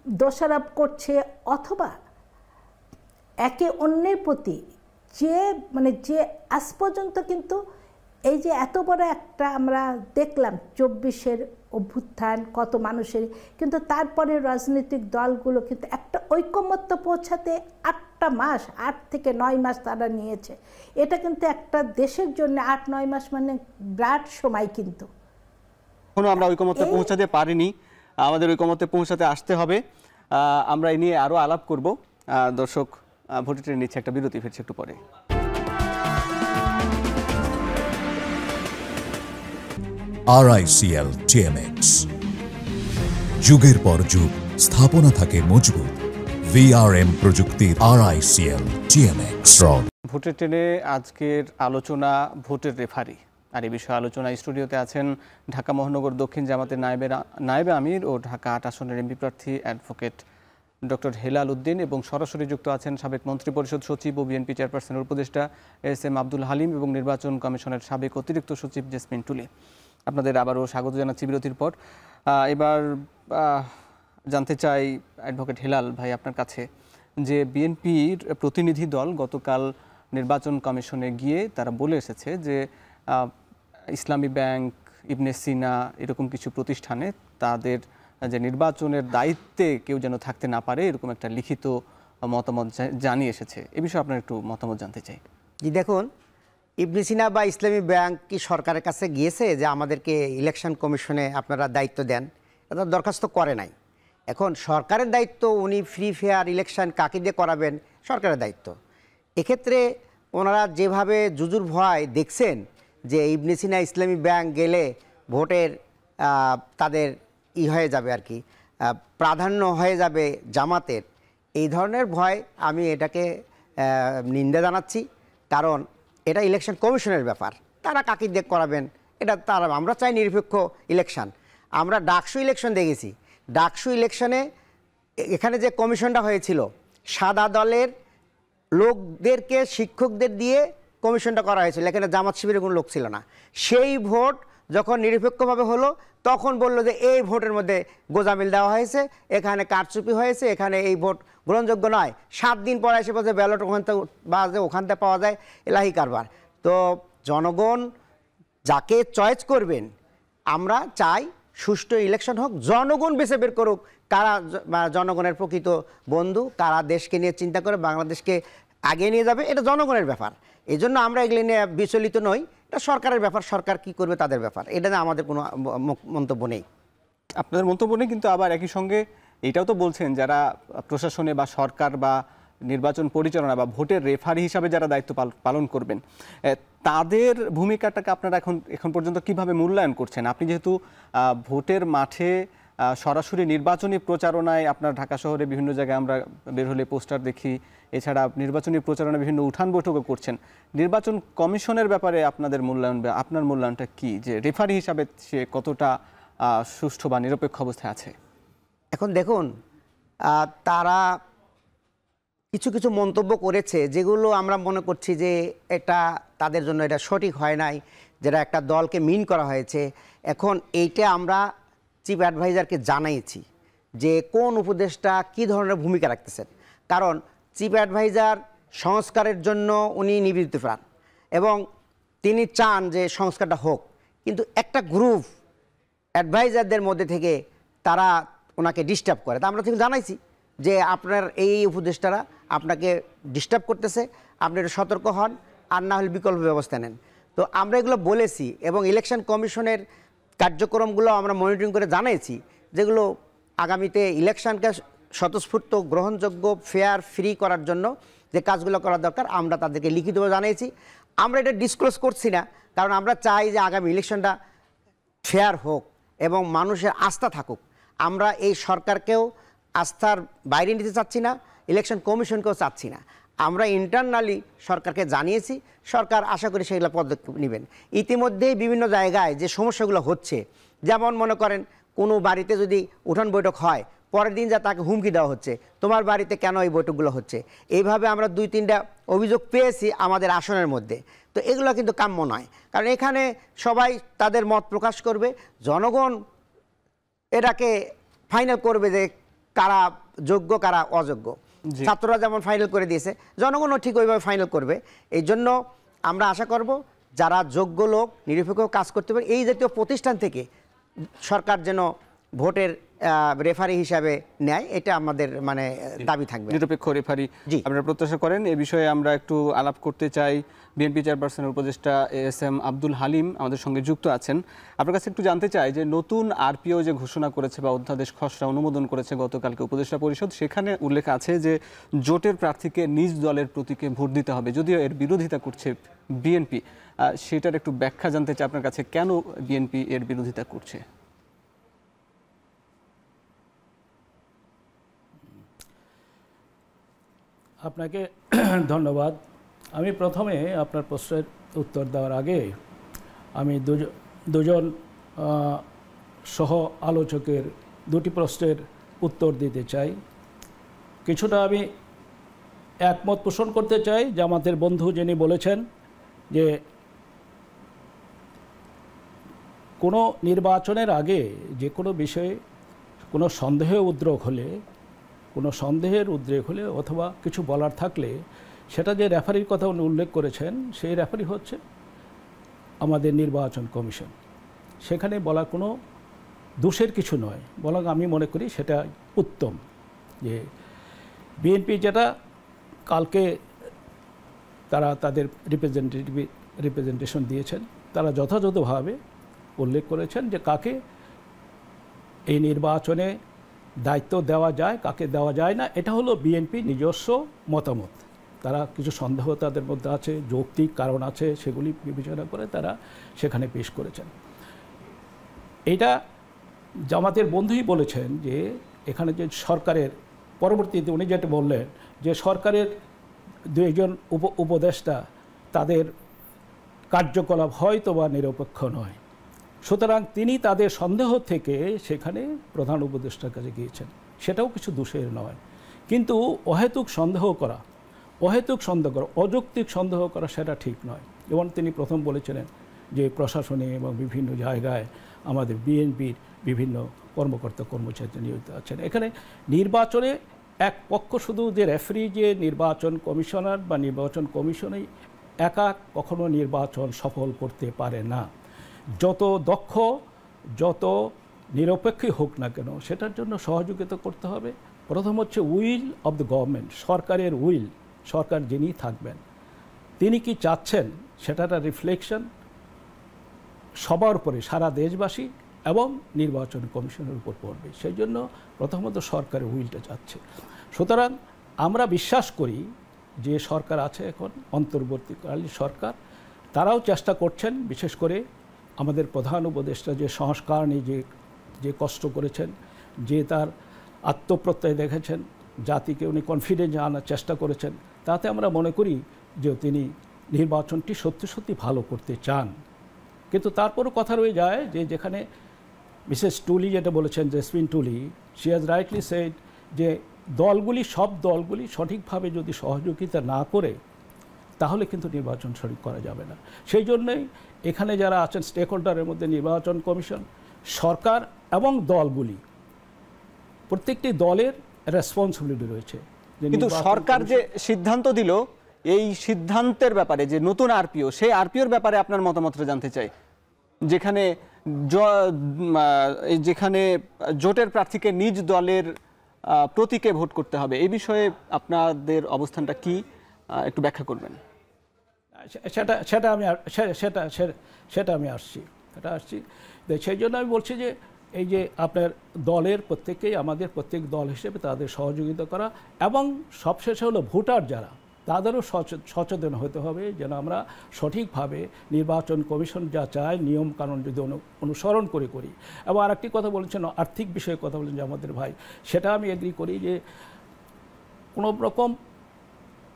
দোষারোপ করছে অথবা একে অন্যের প্রতি যে আজ পর্যন্ত কিন্তু এই যে এত বড় একটা আমরা দেখলাম 24-এর অভ্যুত্থান, কত মানুষের, কিন্তু তারপরে রাজনৈতিক দলগুলো কিন্তু একটা ঐকমত্য পৌঁছাতে 8 থেকে 9 মাস তারা নিয়েছে। এটা কিন্তু একটা দেশের জন্য 8-9 মাস মানে বিরাট সময়, কিন্তু এখনো আমরা ঐকমত্যে পৌঁছাতে পারিনি, আমাদের ঐকমত্যে পৌঁছাতে আসতে হবে। আমরা এই নিয়ে আরো আলাপ করব। দর্শক, ভোটের নিচ্ছে একটা বিরতি, ফিরছে একটু পরে। RICL TMX, যুগের পর যুগ স্থাপনা থাকে মজবুত। VRM প্রযুক্তির RICL TMX। ভোটের ট্রেনে আজকের আলোচনা ভোটের রেফারি, আর এই বিষয়ে আলোচনা স্টুডিওতে আছেন ঢাকা মহানগর দক্ষিণ জামাতের নায়েবে আমির ও ঢাকা ৮ আসনের এমপি প্রার্থী অ্যাডভোকেট ডক্টর হেলাল উদ্দিন, এবং সরাসরি যুক্ত আছেন সাবেক মন্ত্রিপরিষদ সচিব ও বিএনপি চেয়ারপারসনের উপদেষ্টা SM আব্দুল হালিম এবং নির্বাচন কমিশনের সাবেক অতিরিক্ত সচিব জেসমিন টুলি। আপনাদের আবারও স্বাগত জানাচ্ছি বিরতির পর। এবার জানতে চাই অ্যাডভোকেট হেলাল ভাই আপনার কাছে, যে বিএনপির প্রতিনিধি দল গতকাল নির্বাচন কমিশনে গিয়ে তারা বলে এসেছে যে ইসলামী ব্যাংক, ইবনে সিনা এরকম কিছু প্রতিষ্ঠানে তাদের যে নির্বাচনের দায়িত্বে কেউ যেন থাকতে না পারে এরকম একটা লিখিত মতামত জানিয়ে এসেছে। এ বিষয়ে আপনার একটু মতামত জানতে চাই। জি দেখুন, ইবনে সিনা বা ইসলামী ব্যাংক কি সরকারের কাছে গিয়েছে যে আমাদেরকে ইলেকশন কমিশনে আপনারা দায়িত্ব দেন? এটা দরখাস্ত করে নাই। এখন সরকারের দায়িত্ব, উনি ফ্রি ফেয়ার ইলেকশন কাকে দিয়ে করাবেন সরকারের দায়িত্ব। এক্ষেত্রে ওনারা যেভাবে জুজুর ভয় দেখছেন যে ইবনে সিনা ইসলামী ব্যাংক গেলে ভোটের তাদের হয়ে যাবে আর কি, প্রাধান্য হয়ে যাবে জামাতের, এই ধরনের ভয় আমি এটাকে নিন্দা জানাচ্ছি। কারণ এটা ইলেকশন কমিশনের ব্যাপার, তারা কাকে দিয়ে করাবেন এটা তারা, আমরা চাই নিরপেক্ষ ইলেকশন। আমরা ডাকসু ইলেকশন দেখেছি, ডাকসু ইলেকশনে এখানে যে কমিশনটা হয়েছিল সাদা দলের লোকদেরকে শিক্ষকদের দিয়ে কমিশনটা করা হয়েছিল, এখানে জামাত শিবিরের কোনো লোক ছিল না। সেই ভোট যখন নিরপেক্ষভাবে হলো তখন বললো যে এই ভোটের মধ্যে গোজামিল দেওয়া হয়েছে, এখানে কারচুপি হয়েছে, এখানে এই ভোট গ্রহণযোগ্য নয়। 7 দিন পরে এসে বলছে ব্যালট ওখান থেকে পাওয়া যায়, এলাহি কারবার। তো জনগণ যাকে চয়েস করবেন, আমরা চাই সুষ্ঠু ইলেকশন হোক, জনগণ বেছে বের করুক কারা জনগণের প্রকৃত বন্ধু, কারা দেশকে নিয়ে চিন্তা করে বাংলাদেশকে আগিয়ে নিয়ে যাবে, এটা জনগণের ব্যাপার। এই জন্য আমরা এগুলি নিয়ে বিচলিত নই, এটা সরকারের ব্যাপার, সরকার কি করবে তাদের ব্যাপার, এটা নিয়ে আমাদের কোনো মন্তব্য নেই। আপনাদের মন্তব্য নেই, কিন্তু আবার একই সঙ্গে এটাও তো বলছেন যারা প্রশাসনে বা সরকার বা নির্বাচন পরিচালনা বা ভোটের রেফারি হিসাবে যারা দায়িত্ব পালন করবেন, তাদের ভূমিকাটাকে আপনারা এখন পর্যন্ত কিভাবে মূল্যায়ন করছেন? আপনি যেহেতু ভোটের মাঠে সরাসরি নির্বাচনী প্রচারণায়, আপনার ঢাকা শহরে বিভিন্ন জায়গায় আমরা বের হলে পোস্টার দেখি, এছাড়া নির্বাচনী প্রচারণায় বিভিন্ন উঠান বৈঠকও করছেন, নির্বাচন কমিশনের ব্যাপারে আপনাদের মূল্যায়ন বা আপনার মূল্যায়নটা কি, যে রেফারি হিসাবে সে কতটা সুষ্ঠু বা নিরপেক্ষ অবস্থায় আছে? এখন দেখুন, তারা কিছু কিছু মন্তব্য করেছে যেগুলো আমরা মনে করছি যে এটা তাদের জন্য এটা সঠিক হয় নাই, যেটা একটা দলকে মিন করা হয়েছে। এখন এইটা আমরা চিফ অ্যাডভাইজারকে জানাইছি যে কোন উপদেষ্টা কী ধরনের ভূমিকা রাখতেছেন। কারণ চিফ অ্যাডভাইজার সংস্কারের জন্য উনি নিবেদিত প্রাণ এবং তিনি চান যে সংস্কারটা হোক, কিন্তু একটা গ্রুপ অ্যাডভাইজারদের মধ্যে থেকে তারা ওনাকে ডিস্টার্ব করে। তা আমরা ঠিক জানাইছি যে আপনার এই উপদেষ্টারা আপনাকে ডিস্টার্ব করতেছে, আপনি একটু সতর্ক হন, আর না হলে বিকল্প ব্যবস্থা নেন। তো আমরা এগুলো বলেছি এবং ইলেকশন কমিশনের কার্যক্রমগুলো আমরা মনিটরিং করে জানিয়েছি, যেগুলো আগামীতে ইলেকশনকে স্বতঃস্ফূর্ত, গ্রহণযোগ্য, ফেয়ার, ফ্রি করার জন্য যে কাজগুলো করা দরকার আমরা তাদেরকে লিখিতভাবে জানিয়েছি। আমরা এটা ডিসক্লোজ করছি না, কারণ আমরা চাই যে আগামী ইলেকশনটা ফেয়ার হোক এবং মানুষের আস্থা থাকুক। আমরা এই সরকারকেও আস্থার বাইরে নিতে চাচ্ছি না, ইলেকশন কমিশনকেও চাচ্ছি না। আমরা ইন্টারনালি সরকারকে জানিয়েছি, সরকার আশা করি সেগুলো পদক্ষেপ নেবেন। ইতিমধ্যেই বিভিন্ন জায়গায় যে সমস্যাগুলো হচ্ছে, যেমন মনে করেন কোনো বাড়িতে যদি উঠান বৈঠক হয়, পরের দিন যা তাকে হুমকি দেওয়া হচ্ছে, তোমার বাড়িতে কেন এই বৈঠকগুলো হচ্ছে। এইভাবে আমরা 2-3টা অভিযোগ পেয়েছি আমাদের আসনের মধ্যে। তো এগুলো কিন্তু কাম্য নয়, কারণ এখানে সবাই তাদের মত প্রকাশ করবে, জনগণ এটাকে ফাইনাল করবে যে কারা যোগ্য কারা অযোগ্য। ছাত্ররা যেমন ফাইনাল করে দিয়েছে, জনগণও ঠিক ওইভাবে ফাইনাল করবে। এই জন্য আমরা আশা করব যারা যোগ্য লোক নিরপেক্ষ কাজ করতে পারে এই জাতীয় প্রতিষ্ঠান থেকে সরকার যেন ভোটের রেফারি হিসাবে নেয়, এটা আমাদের মানে দাবি থাকবে। নিরপেক্ষ রেফারি আপনারা প্রত্যাশা করেন। এ বিষয়ে আমরা একটু আলাপ করতে চাই। বিএনপি চেয়ারপারসনের উপদেষ্টা এএসএম আব্দুল হালিম আমাদের সঙ্গে যুক্ত আছেন। আপনার কাছে একটু জানতে চাই যে নতুন আরপিও যে ঘোষণা করেছে বা অধ্যাদেশ খসড়া অনুমোদন করেছে গতকালকে উপদেষ্টা পরিষদ, সেখানে উল্লেখ আছে যে জোটের প্রার্থীকে নিজ দলের প্রতীকে ভোট দিতে হবে, যদিও এর বিরোধিতা করছে বিএনপি। সেটার একটু ব্যাখ্যা জানতে চাই আপনার কাছে, কেন বিএনপি এর বিরোধিতা করছে? আপনাকে ধন্যবাদ। আমি প্রথমে আপনার প্রশ্নের উত্তর দেওয়ার আগে আমি দুজন সহ আলোচকের দুটি প্রশ্নের উত্তর দিতে চাই। কিছুটা আমি একমত পোষণ করতে চাই জামাতের বন্ধু যিনি বলেছেন যে কোনো নির্বাচনের আগে যে কোনো বিষয়ে কোনো সন্দেহের উদ্রেক হলে অথবা কিছু বলার থাকলে সেটা যে রেফারির কথা উনি উল্লেখ করেছেন, সেই রেফারি হচ্ছে আমাদের নির্বাচন কমিশন। সেখানে বলা কোনো দোষের কিছু নয়, বরং আমি মনে করি সেটা উত্তম। যে বিএনপি যেটা কালকে তারা তাদের রিপ্রেজেন্টেশন দিয়েছেন, তারা যথাযথভাবে উল্লেখ করেছেন যে কাকে এই নির্বাচনে দায়িত্ব দেওয়া যায়, কাকে দেওয়া যায় না, এটা হলো বিএনপি নিজস্ব মতামত। তারা কিছু সন্দেহ তাদের মধ্যে আছে, যৌক্তিক কারণ আছে, সেগুলি বিবেচনা করে তারা সেখানে পেশ করেছেন। এটা জামাতের বন্ধুই বলেছেন যে এখানে যে সরকারের পরবর্তীতে উনি যেটা বললেন যে সরকারের দুইজন উপদেষ্টা তাদের কার্যকলাপ হয়তো বা নিরপেক্ষ নয়, সুতরাং তিনি তাদের সন্দেহ থেকে সেখানে প্রধান উপদেষ্টার কাছে গিয়েছেন, সেটাও কিছু দোষের নয়। কিন্তু অহেতুক সন্দেহ করা, অযৌক্তিক সন্দেহ করা সেটা ঠিক নয়। যেমন তিনি প্রথম বলেছিলেন যে প্রশাসনে এবং বিভিন্ন জায়গায় আমাদের বিএনপির বিভিন্ন কর্মকর্তা কর্মচারী নিয়োজিত আছেন। এখানে নির্বাচনে এক পক্ষ শুধু যে রেফারি, যে নির্বাচন কমিশনার বা নির্বাচন কমিশনেই একা কখনো নির্বাচন সফল করতে পারে না। যত দক্ষ, যত নিরপেক্ষই হোক না কেন, সেটার জন্য সহযোগিতা করতে হবে। প্রথম হচ্ছে উইল অব দ্য গভর্নমেন্ট, সরকারের উইল, সরকার যিনি থাকবেন তিনি কি চাচ্ছেন সেটার রিফ্লেকশন সবার উপরে, সারা দেশবাসী এবং নির্বাচন কমিশনের উপর পড়বে। সেই জন্য প্রথমত সরকারের উইলটা যাচ্ছে। সুতরাং আমরা বিশ্বাস করি যে সরকার আছে এখন, অন্তর্বর্তীকালীন সরকার, তারাও চেষ্টা করছেন, বিশেষ করে আমাদের প্রধান উপদেষ্টা যে সংস্কার নিয়ে যে কষ্ট করেছেন, যে তার আত্মপ্রত্যয় দেখেছেন, জাতিকে উনি কনফিডেন্স আনার চেষ্টা করেছেন, তাতে আমরা মনে করি যে তিনি নির্বাচনটি সত্যি সত্যি ভালো করতে চান। কিন্তু তারপরও কথা রয়ে যায় যে যেখানে মিসেস টুলি যেটা বলেছেন, Jasmin Tuli, she has rightly said যে দলগুলি, সব দলগুলি সঠিকভাবে যদি সহযোগিতা না করে তাহলে কিন্তু নির্বাচন সঠিক করা যাবে না। সেই জন্যই এখানে যারা আছেন স্টেক হোল্ডারের মধ্যে নির্বাচন কমিশন, সরকার এবং দলগুলি, প্রত্যেকটি দলের রেসপন্সিবিলিটি রয়েছে। কিন্তু সরকার যে সিদ্ধান্ত দিল, এই সিদ্ধান্তের ব্যাপারে যে নতুন আরপিও, সেই আরপিওর ব্যাপারে আপনার মতামতটা জানতে চাই। যেখানে জোটের প্রার্থীকে নিজ দলের প্রতীকে ভোট করতে হবে, এই বিষয়ে আপনাদের অবস্থানটা কি, একটু ব্যাখ্যা করবেন? সেটা আমি আসছি। সেই জন্য আমি বলছি যে এই যে আপনার দলের প্রত্যেকেই, আমাদের প্রত্যেক দল হিসেবে তাদের সহযোগিতা করা, এবং সবশেষে হলো ভোটার যারা, তাদেরও সচেতন হতে হবে যেন আমরা সঠিকভাবে নির্বাচন কমিশন যা চায় নিয়ম কানুন যদি অনুসরণ করে করি। এবং আরেকটি কথা বলেছেন, আর্থিক বিষয়ে কথা বলেছেন যে আমাদের ভাই, সেটা আমি এগ্রি করি যে কোনো রকম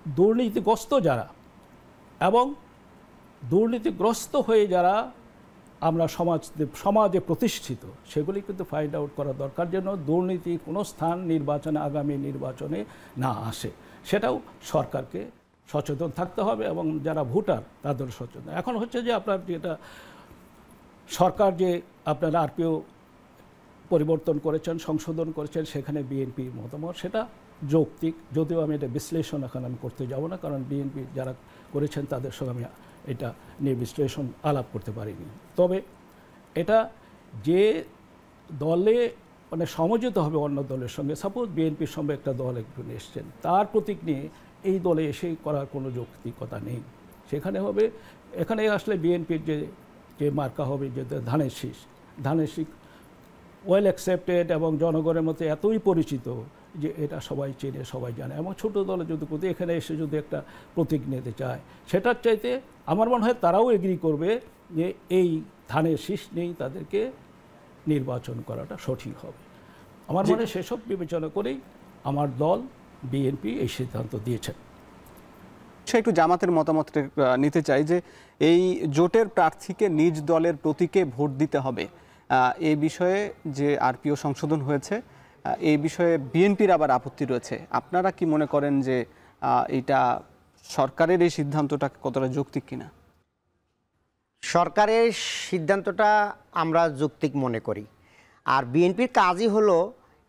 দুর্নীতিগ্রস্ত যারা এবং দুর্নীতিগ্রস্ত হয়ে যারা আমরা সমাজে প্রতিষ্ঠিত, সেগুলি কিন্তু ফাইন্ড আউট করা দরকার, যেন দুর্নীতি কোনো স্থান নির্বাচনে, আগামী নির্বাচনে না আসে। সেটাও সরকারকে সচেতন থাকতে হবে এবং যারা ভোটার তাদের সচেতন। এখন হচ্ছে যে আপনার যেটা সরকার যে আপনার আরপিও পরিবর্তন করেছেন, সংশোধন করেছেন, সেখানে বিএনপির মতামত সেটা যৌক্তিক, যদিও আমি এটা বিশ্লেষণ এখন আমি করতে যাব না, কারণ বিএনপি যারা করেছেন তাদের সঙ্গে আমি এটা নিয়ে বিশ্লেষণ আলাপ করতে পারিনি। তবে এটা যে দলে মানে সমঝোতা হবে অন্য দলের সঙ্গে, সাপোজ বিএনপির সঙ্গে একটা দল একজন এসছেন, তার প্রতীক নিয়ে এই দলে এসে করার কোনো যৌক্তিকতা নেই। সেখানে হবে, এখানে আসলে বিএনপির যে মার্কা হবে যে ধানের শীষ ওয়েল অ্যাকসেপ্টেড এবং জনগণের মধ্যে এতই পরিচিত যে এটা সবাই চেনে, সবাই জানে। এবং ছোটো দলে যদি কোথাও এখানে এসে যদি একটা প্রতীক নিতে চায়, সেটার চাইতে আমার মনে হয় তারাও এগ্রি করবে যে এই ধানের শীষ নেই, তাদেরকে নির্বাচন করাটা সঠিক হবে। আমার মনে হয় সেসব বিবেচনা করেই আমার দল বিএনপি এই সিদ্ধান্ত দিয়েছেন। একটু জামাতের মতামত নিতে চাই যে এই জোটের প্রার্থীকে নিজ দলের প্রতীকে ভোট দিতে হবে, এই বিষয়ে যে আরপিও সংশোধন হয়েছে, এই বিষয়ে বিএনপির আবার আপত্তি রয়েছে। আপনারা কি মনে করেন যে এটা সরকারের এই সিদ্ধান্তটা কতটা যৌক্তিক কিনা? সরকারের সিদ্ধান্তটা আমরা যৌক্তিক মনে করি, আর বিএনপির কাজই হলো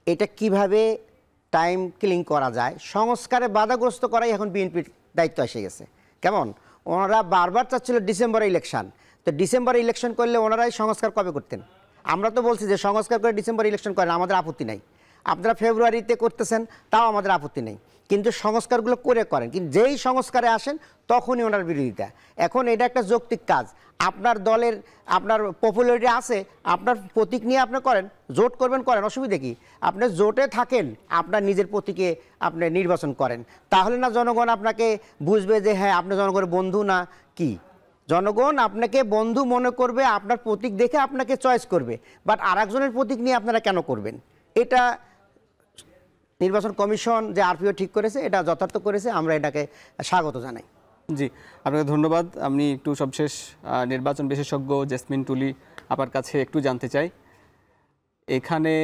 এটা কিভাবে টাইম কিলিং করা যায়, সংস্কারে বাধাগ্রস্ত করাই এখন বিএনপির দায়িত্ব এসে গেছে। কেমন ওনারা বারবার চাচ্ছিল ডিসেম্বরে ইলেকশন, তো ডিসেম্বরে ইলেকশন করলে ওনারাই সংস্কার কবে করতেন? আমরা তো বলছি যে সংস্কার করে ডিসেম্বরে ইলেকশন করেন, আমাদের আপত্তি নাই। আপনারা ফেব্রুয়ারিতে করতেছেন, তাও আমাদের আপত্তি নেই, কিন্তু সংস্কারগুলো করেন। কিন্তু যেই সংস্কারে আসেন তখনই ওনার বিরোধিতা। এখন এটা একটা যৌক্তিক কাজ। আপনার দলের আপনার পপুলারিটি আছে, আপনার প্রতীক নিয়ে আপনি করেন, জোট করবেন, করেন, অসুবিধা কি? আপনি জোটে থাকেন, আপনার নিজের প্রতীকে আপনি নির্বাচন করেন, তাহলে না জনগণ আপনাকে বুঝবে যে হ্যাঁ আপনি জনগণের বন্ধু না কি। জনগণ আপনাকে বন্ধু মনে করবে, আপনার প্রতীক দেখে আপনাকে চয়েস করবে। বাট আরেকজনের প্রতীক নিয়ে আপনারা কেন করবেন? এটা নির্বাচন কমিশন যে আরপিও ঠিক করেছে, এটা যথার্থ করেছে, আমরা এটাকে স্বাগত জানাই। জি, আপনাকে ধন্যবাদ। আমি একটু সবশেষ নির্বাচন বিশেষজ্ঞ জেসমিন টুলি আপনার কাছে একটু জানতে চাই। এখানে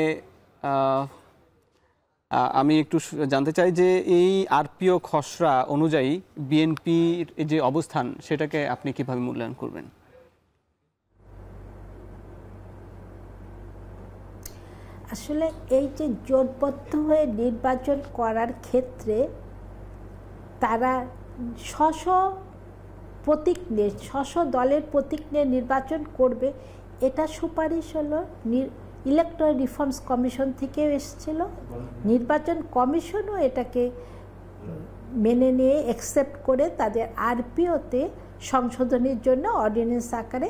আমি একটু জানতে চাই যে এই আরপিও খসড়া অনুযায়ী বিএনপির যে অবস্থান, সেটাকে আপনি কিভাবে মূল্যায়ন করবেন? আসলে এই যে জোটবদ্ধ হয়ে নির্বাচন করার ক্ষেত্রে তারা প্রতীক নিয়ে দলের প্রতীক নিয়ে নির্বাচন করবে, এটা সুপারিশ হলো ইলেকট্রাল রিফর্মস কমিশন থেকেও এসেছিল। নির্বাচন কমিশনও এটাকে মেনে নিয়ে অ্যাকসেপ্ট করে তাদের আরপিওতে সংশোধনের জন্য অর্ডিন্যান্স আকারে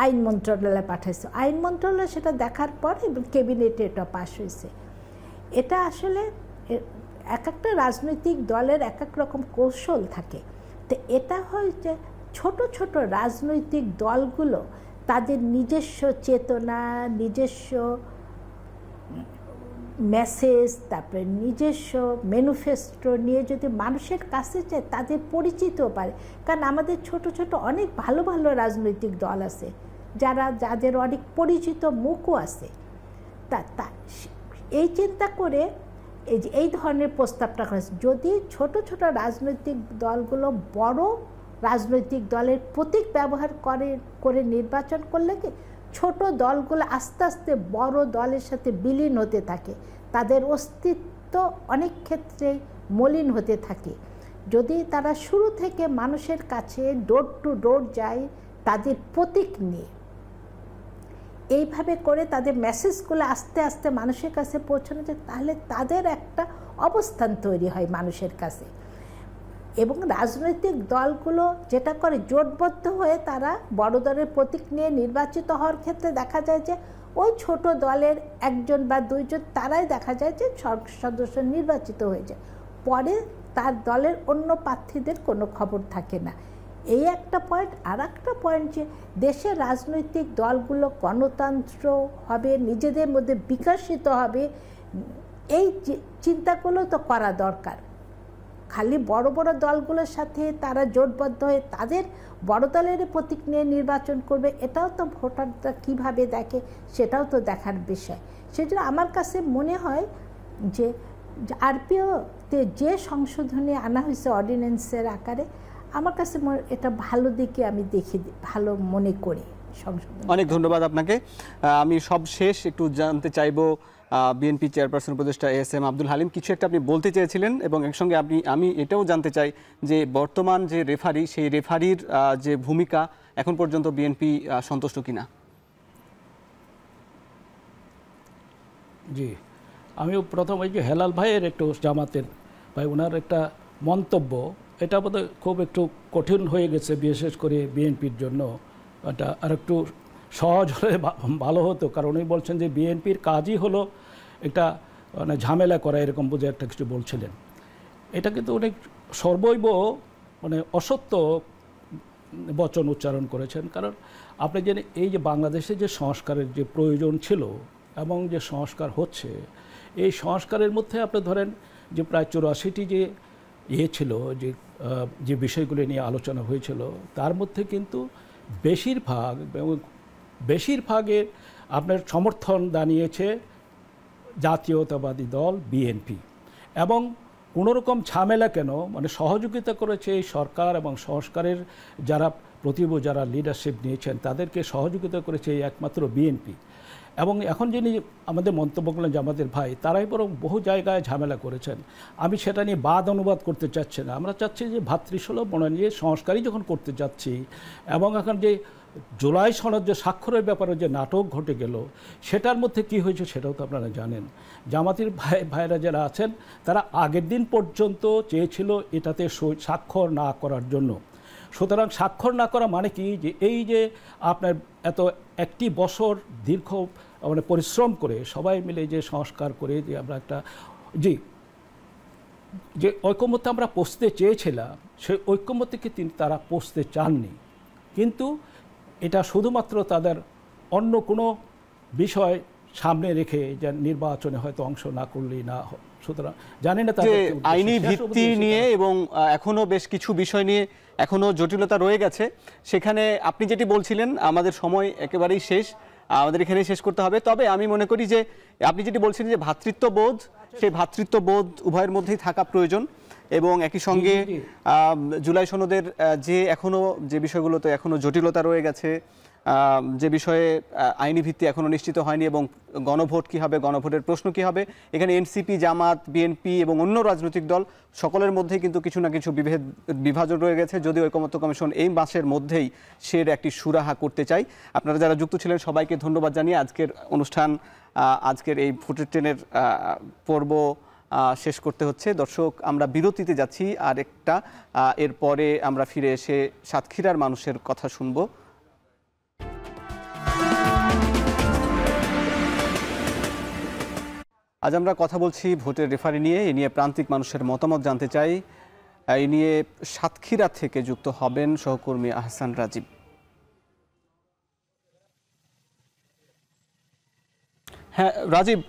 আইন মন্ত্রণালয়ে পাঠাইছে। আইন মন্ত্রণালয় সেটা দেখার পর ক্যাবিনেটে এটা পাশ হয়েছে। এটা আসলে এক একটা রাজনৈতিক দলের এক এক রকম কৌশল থাকে। তো এটা হয় যে ছোট ছোট রাজনৈতিক দলগুলো তাদের নিজস্ব চেতনা, নিজস্ব মেসেজ, তারপরে নিজস্ব ম্যানিফেস্টো নিয়ে যদি মানুষের কাছে যায়, তাদের পরিচিতও পারে। কারণ আমাদের ছোট ছোট অনেক ভালো ভালো রাজনৈতিক দল আছে যাদের অনেক পরিচিত মুখও আছে। এই চিন্তা করে এই ধরনের প্রস্তাবটা করেছে। যদি ছোট ছোট রাজনৈতিক দলগুলো বড় রাজনৈতিক দলের প্রতীক ব্যবহার করে নির্বাচন করলে কি ছোট দলগুলো আস্তে আস্তে বড় দলের সাথে বিলীন হতে থাকে, তাদের অস্তিত্ব অনেক ক্ষেত্রে মলিন হতে থাকে। যদি তারা শুরু থেকে মানুষের কাছে ডোর টু ডোর যায় তাদের প্রতীক নিয়ে, এইভাবে করে তাদের মেসেজগুলো আস্তে আস্তে মানুষের কাছে পৌঁছানো যায়, তাহলে তাদের একটা অবস্থান তৈরি হয় মানুষের কাছে। এবং রাজনৈতিক দলগুলো যেটা করে জোটবদ্ধ হয়ে তারা বড় দলের প্রতীক নিয়ে নির্বাচিত হওয়ার ক্ষেত্রে দেখা যায় যে ওই ছোট দলের একজন বা দুইজন তারাই দেখা যায় যে সদস্য নির্বাচিত হয়ে যায়, পরে তার দলের অন্য প্রার্থীদের কোনো খবর থাকে না। এই একটা পয়েন্ট। আর একটা পয়েন্ট যে দেশের রাজনৈতিক দলগুলো গণতন্ত্র হবে, নিজেদের মধ্যে বিকশিত হবে, এই চিন্তাগুলো তো করা দরকার। খালি বড় বড় দলগুলোর সাথে তারা জোটবদ্ধ হয়ে তাদের বড় দলের প্রতীক নিয়ে নির্বাচন করবে, এটাও তো ভোটাররা কীভাবে দেখে সেটাও তো দেখার বিষয়। সেজন্য আমার কাছে মনে হয় যে আরপিওতে যে সংশোধনী আনা হয়েছে অর্ডিন্যান্সের আকারে, আমার কাছে এটা ভালো দিকে আমি ভালো মনে করি সংশোধন। অনেক ধন্যবাদ আপনাকে। আমি সব শেষ একটু জানতে চাইবো বিএনপি চেয়ারপারসন উপদেষ্টা এএসএম আব্দুল হালিম, কিছু একটা আপনি বলতে চেয়েছিলেন, এবং এর সঙ্গে আমি এটাও জানতে চাই যে বর্তমান যে রেফারি, সেই রেফারির যে ভূমিকা এখন পর্যন্ত বিএনপি সন্তুষ্ট কিনা। জি, আমিও প্রথম ওই যে হেলাল ভাইয়ের একটু জামাতের ভাই ওনার একটা মন্তব্য, এটা বোধহয় খুব একটু কঠিন হয়ে গেছে বিশেষ করে বিএনপির জন্য। এটা আর একটু সহজ হলে ভালো হতো, কারণ উনি বলছেন যে বিএনপির কাজই হলো একটা মানে ঝামেলা করা, এরকম বুঝে একটা কিছু বলছিলেন। এটা কিন্তু অনেক সর্বৈব মানে অসত্য বচন উচ্চারণ করেছেন। কারণ আপনি জানেন এই যে বাংলাদেশে যে সংস্কারের যে প্রয়োজন ছিল এবং যে সংস্কার হচ্ছে, এই সংস্কারের মধ্যে আপনি ধরেন যে প্রায় 84টি যে ছিল যে বিষয়গুলি নিয়ে আলোচনা হয়েছিল, তার মধ্যে কিন্তু বেশিরভাগের আপনার সমর্থন জানিয়েছে জাতীয়তাবাদী দল বিএনপি, এবং কোনোরকম ঝামেলা কেন মানে সহযোগিতা করেছে এই সরকার এবং সংস্কারের যারা লিডারশিপ নিয়েছেন তাদেরকে সহযোগিতা করেছে এই একমাত্র বিএনপি। এবং এখন যিনি আমাদের মন্তব্য করলেন যে আমাদের ভাই, তারাই বরং বহু জায়গায় ঝামেলা করেছেন। আমি সেটা নিয়ে বাদ অনুবাদ করতে চাচ্ছি না। আমরা চাচ্ছি যে ভাতৃসুলভ মনোনয়ন সংস্কারই যখন করতে যাচ্ছি, এবং এখন যে জুলাই সনদ যে স্বাক্ষরের ব্যাপারে যে নাটক ঘটে গেল, সেটার মধ্যে কি হয়েছে সেটাও তো আপনারা জানেন। জামাতির ভাইরা যারা আছেন তারা আগের দিন পর্যন্ত চেয়েছিল এটাতে স্বাক্ষর না করার জন্য। সুতরাং স্বাক্ষর না করা মানে কি, যে এই যে আপনার এত একটি বছর দীর্ঘ মানে পরিশ্রম করে সবাই মিলে যে সংস্কার করে যে আমরা একটা যে ঐকমত্যে আমরা পৌঁছতে চেয়েছিলাম, সেই ঐকমত্যকে তারা পৌঁছতে চাননি। কিন্তু এটা শুধুমাত্র তাদের অন্য কোনো বিষয় সামনে রেখে যে নির্বাচনে হয়তো অংশ না করলেই না। সুতরাং জানি না তাদের আইনি ভিত্তি নিয়ে এবং এখনো বেশ কিছু বিষয় নিয়ে এখনো জটিলতা রয়ে গেছে। সেখানে আপনি যেটি বলছিলেন, আমাদের সময় একেবারেই শেষ, আমাদের এখানেই শেষ করতে হবে। তবে আমি মনে করি যে আপনি যেটি বলছিলেন যে ভ্রাতৃত্ববোধ, সেই ভ্রাতৃত্ববোধ উভয়ের মধ্যেই থাকা প্রয়োজন। এবং একই সঙ্গে জুলাই সনদের যে এখনো যে বিষয়গুলোতে এখনো জটিলতা রয়ে গেছে, যে বিষয়ে আইনি ভিত্তি এখনো নিশ্চিত হয়নি, এবং গণভোট কি হবে, গণভোটের প্রশ্ন কি হবে, এখানে এনসিপি, জামাত, বিএনপি এবং অন্য রাজনৈতিক দল সকলের মধ্যেই কিন্তু কিছু না কিছু বিভাজন রয়ে গেছে। যদিও ঐকমত্য কমিশন এই মাসের মধ্যেই সের একটি সুরাহা করতে চাই। আপনারা যারা যুক্ত ছিলেন সবাইকে ধন্যবাদ জানিয়ে আজকের অনুষ্ঠান, আজকের এই ভোটের ট্রেনের পর্ব শেষ করতে হচ্ছে। দর্শক, আমরা বিরতিতে যাচ্ছি আর একটা, এরপরে আমরা ফিরে এসে সাতক্ষীরার মানুষের কথা শুনব। আজ আমরা কথা বলছি ভোটের রেফারি নিয়ে। এ নিয়ে প্রান্তিক মানুষের মতামত জানতে চাই। এই নিয়ে সাতক্ষীরা থেকে যুক্ত হবেন সহকর্মী আহসান রাজীব। হ্যাঁ রাজীব,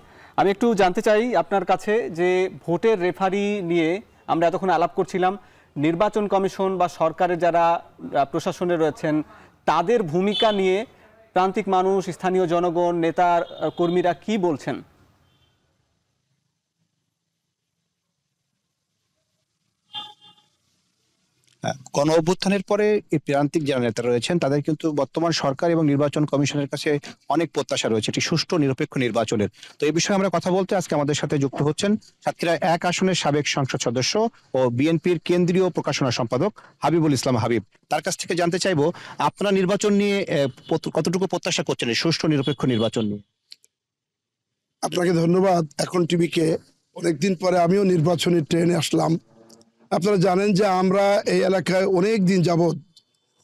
আমি একটু জানতে চাই আপনার কাছে যে ভোটের রেফারি নিয়ে আমরা এতক্ষণ আলাপ করছিলাম, নির্বাচন কমিশন বা সরকারের যারা প্রশাসনে রয়েছেন তাদের ভূমিকা নিয়ে প্রান্তিক মানুষ, স্থানীয় জনগণ, নেতা কর্মীরা কি বলছেন? গণ অভ্যুত্থানের পরে এই প্রান্তিক যারা নেতা রয়েছেন তাদের কিন্তু বর্তমান সরকার এবং নির্বাচন কমিশনের কাছে অনেক প্রত্যাশা রয়েছে একটি সুষ্ঠু নিরপেক্ষ নির্বাচনের। তো এই বিষয়ে আমরা কথা বলতে আজকে আমাদের সাথে যুক্ত হচ্ছেন সাতক্ষীরা 1 আসনের সাবেক সংসদ সদস্য ও বিএনপির কেন্দ্রীয় প্রকাশনা সম্পাদক হাবিবুল ইসলাম হাবিব। তার কাছ থেকে জানতে চাইবো আপনারা নির্বাচন নিয়ে কতটুকু প্রত্যাশা করছেন, এই সুষ্ঠু নিরপেক্ষ নির্বাচন নিয়ে? আপনাকে ধন্যবাদ এখন টিভিকে। অনেকদিন পরে আমিও নির্বাচনী ট্রেনে আসলাম। আপনারা জানেন যে আমরা এই এলাকায় অনেক দিন যাবৎ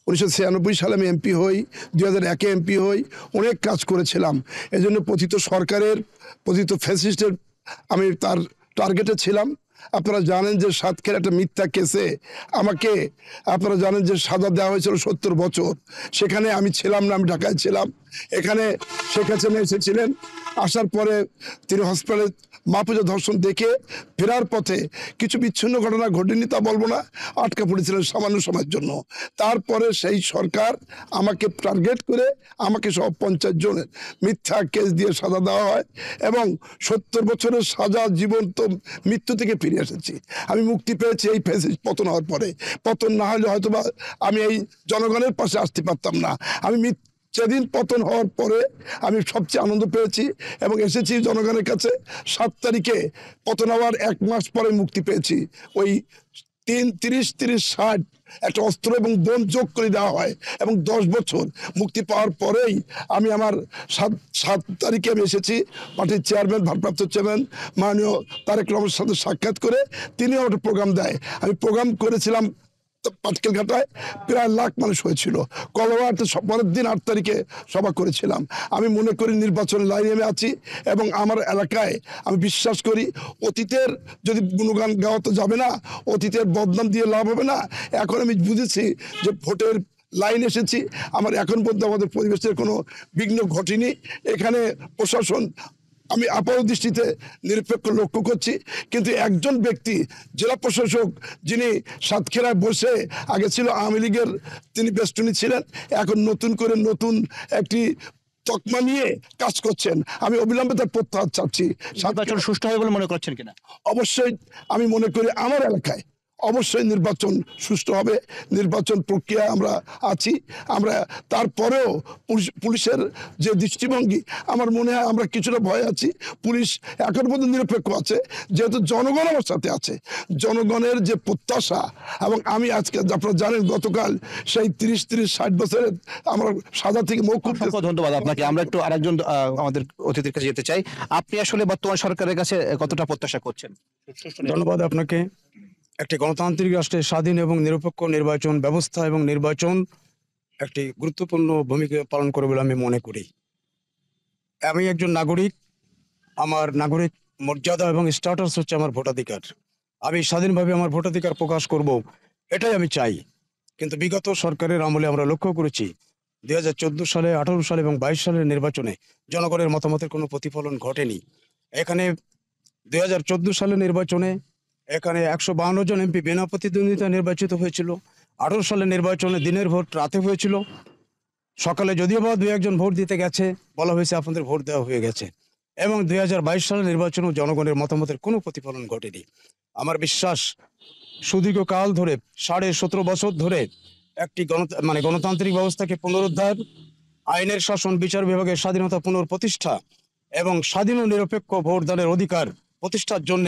1996 সালে আমি এমপি হই, 2001-এ এমপি হই, অনেক কাজ করেছিলাম। এজন্য পতিত সরকারের, পতিত ফ্যাসিস্টের আমি তার টার্গেটে ছিলাম। আপনারা জানেন যে সাতক্ষীরা একটা মিথ্যা কেসে আমাকে, আপনারা জানেন যে সাজা দেওয়া হয়েছিল 70 বছর। সেখানে আমি ছিলাম না, আমি ঢাকায় ছিলাম। এখানে শেখ হাসিনা এসেছিলেন, আসার পরে তিনি হসপিটালে মাহফুজা ধর্ষণ দেখে ফেরার পথে কিছু বিচ্ছিন্ন ঘটনা ঘটেনি তা বলবো না, আটকা পড়েছিলেন সামান্য সময়ের জন্য। তারপরে সেই সরকার আমাকে টার্গেট করে আমাকে সহ 50 জনের মিথ্যা কেস দিয়ে সাজা দেওয়া হয় এবং 70 বছরের সাজা জীবন্ত মৃত্যু থেকে ফিরে এসেছি। আমি মুক্তি পেয়েছি এই ফেসিস পতন হওয়ার পরে। পতন না হলে হয়তো বা আমি এই জনগণের পাশে আসতে পারতাম না। আমি সেদিন পতন হওয়ার পরে আমি সবচেয়ে আনন্দ পেয়েছি এবং এসেছি জনগণের কাছে। 7 তারিখে পতন হওয়ার 1 মাস পরে মুক্তি পেয়েছি। ওই 30-60 একটা অস্ত্র এবং বোম যোগ করে দেওয়া হয় এবং 10 বছর মুক্তি পাওয়ার পরেই আমি আমার 7 তারিখে আমি এসেছি। পার্টির চেয়ারম্যান, ভারপ্রাপ্ত চেয়ারম্যান মাননীয় তারেক রহমানের সাথে সাক্ষাৎ করে তিনি একটা প্রোগ্রাম দেয়। আমি প্রোগ্রাম করেছিলাম পাটকেল ঘাটায়, প্রায় 1 লাখ মানুষ হয়েছিল। কলকাতাতে পরের দিন 8 তারিখে সভা করেছিলাম। আমি মনে করি নির্বাচন লাইনে আমি আছি এবং আমার এলাকায় আমি বিশ্বাস করি অতীতের যদি গুণগান গাওয়া তো যাবে না, অতীতের বদনাম দিয়ে লাভ হবে না। এখন আমি বুঝেছি যে ভোটের লাইন এসেছি, আমার এখন পর্যন্ত আমাদের পরিবেশের কোনো বিঘ্ন ঘটেনি। এখানে প্রশাসন আমি আপাত দৃষ্টিতে নিরপেক্ষ লক্ষ্য করছি, কিন্তু একজন ব্যক্তি জেলা প্রশাসক যিনি সাতক্ষীরায় বসে, আগে ছিল আওয়ামী লীগের, তিনি বেষ্টনী ছিলেন, এখন নতুন করে নতুন একটি তকমা নিয়ে কাজ করছেন। আমি অবিলম্বে তার প্রত্যাহার চাচ্ছি। নির্বাচন সুষ্ঠু হবে বলে মনে করছেন কিনা? অবশ্যই আমি মনে করি আমার এলাকায় অবশ্যই নির্বাচন সুষ্ঠু হবে। নির্বাচন প্রক্রিয়া আমরা আছি। আমরা তারপরেও পুলিশের যে দৃষ্টিভঙ্গি, আমার মনে হয় আমরা কিছুটা ভয় আছি। পুলিশ এখন পর্যন্ত নিরপেক্ষ আছে, যেহেতু জনগণ আমার সাথে আছে। জনগণের যে প্রত্যাশা, এবং আমি আজকে আপনারা জানেন গতকাল সেই 30-60 বছরের আমরা সাজা থেকে মৌকুফ। ধন্যবাদ আপনাকে। আমরা একটু আরেকজন আমাদের অতিথির কাছে যেতে চাই। আপনি আসলে বর্তমান সরকারের কাছে কতটা প্রত্যাশা করছেন? ধন্যবাদ আপনাকে। একটি গণতান্ত্রিক রাষ্ট্রের স্বাধীন এবং নিরপেক্ষ নির্বাচন ব্যবস্থা এবং নির্বাচন একটি গুরুত্বপূর্ণ ভূমিকা পালন করে বলে আমি মনে করি। আমি একজন নাগরিক, আমার নাগরিক মর্যাদা এবং স্ট্যাটাস হচ্ছে আমার ভোটাধিকার। আমি স্বাধীনভাবে আমার ভোটাধিকার প্রকাশ করব, এটাই আমি চাই। কিন্তু বিগত সরকারের আমলে আমরা লক্ষ্য করেছি 2014 সালে, 18 সালে এবং 22 সালের নির্বাচনে জনগণের মতামতের কোনো প্রতিফলন ঘটেনি। এখানে 2014 সালের নির্বাচনে এখানে 152 জন এমপি বিনা প্রতিদ্বন্দ্বিতা নির্বাচিত হয়েছিল। 18 সালের নির্বাচনে দিনের ভোট রাতে হয়েছিল। সকালে যদিও বা 2-1 ভোট দিতে গেছে, বলা হয়েছে আপনাদের ভোট দেওয়া হয়ে গেছে। এবং 2022 সালের নির্বাচনেও জনগণের মতামতের কোনো প্রতিফলন ঘটেনি। আমার বিশ্বাস সুদীর্ঘকাল ধরে 17.5 বছর ধরে একটি গণতান্ত্রিক ব্যবস্থাকে পুনরুদ্ধার, আইনের শাসন, বিচার বিভাগের স্বাধীনতা পুনঃপ্রতিষ্ঠা এবং স্বাধীন ও নিরপেক্ষ ভোটদানের অধিকার প্রতিষ্ঠার জন্য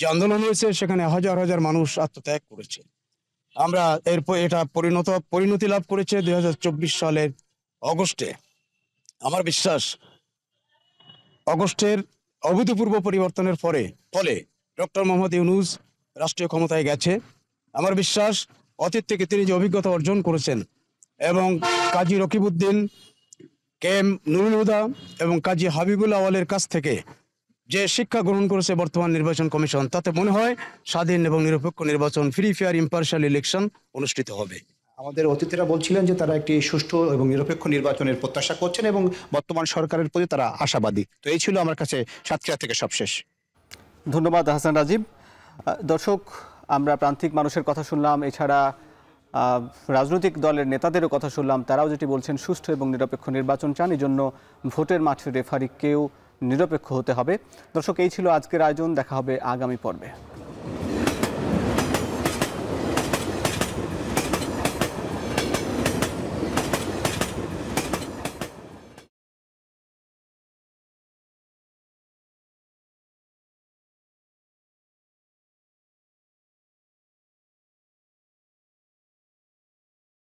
যে আন্দোলন হয়েছে, সেখানে হাজার হাজার মানুষ আত্মত্যাগ করেছে। আমরা এটা পরিণতি লাভ করেছে 2024 সালের অগস্টে। আমার বিশ্বাস অগস্টের অভূতপূর্ব পরিবর্তনের ফলে ডক্টর মোহাম্মদ ইউনূস রাষ্ট্রীয় ক্ষমতায় গেছে। আমার বিশ্বাস অতীত থেকে তিনি যে অভিজ্ঞতা অর্জন করেছেন এবং কাজী রকিবউদ্দিন, কেএম নুরুল হুদা এবং কাজী হাবিবুল আওয়ালের কাছ থেকে যে শিক্ষা গ্রহণ করেছে বর্তমান নির্বাচন কমিশন, তাতে মনে হয় স্বাধীন এবং নিরপেক্ষ নির্বাচন, ফ্রি ফেয়ার ইম্পার্শিয়াল ইলেকশন অনুষ্ঠিত হবে। আমাদের অতিথিরা বলছিলেন যে তারা একটি সুষ্ঠু এবং নিরপেক্ষ নির্বাচনের প্রত্যাশা করছেন এবং বর্তমান সরকারের প্রতি তারা আশাবাদী। তো এই ছিল আমার কাছে সাতক্ষীরা থেকে সবশেষ। ধন্যবাদ হাসান রাজীব। দর্শক, আমরা প্রান্তিক মানুষের কথা শুনলাম, এছাড়া রাজনৈতিক দলের নেতাদেরও কথা শুনলাম। তারাও যেটি বলছেন, সুষ্ঠু এবং নিরপেক্ষ নির্বাচন চান, এই জন্য ভোটের মাঠে রেফারিকেও নিরপেক্ষ হতে হবে। দর্শক, এই ছিল আজকের আয়োজন। দেখা হবে আগামী পর্বে।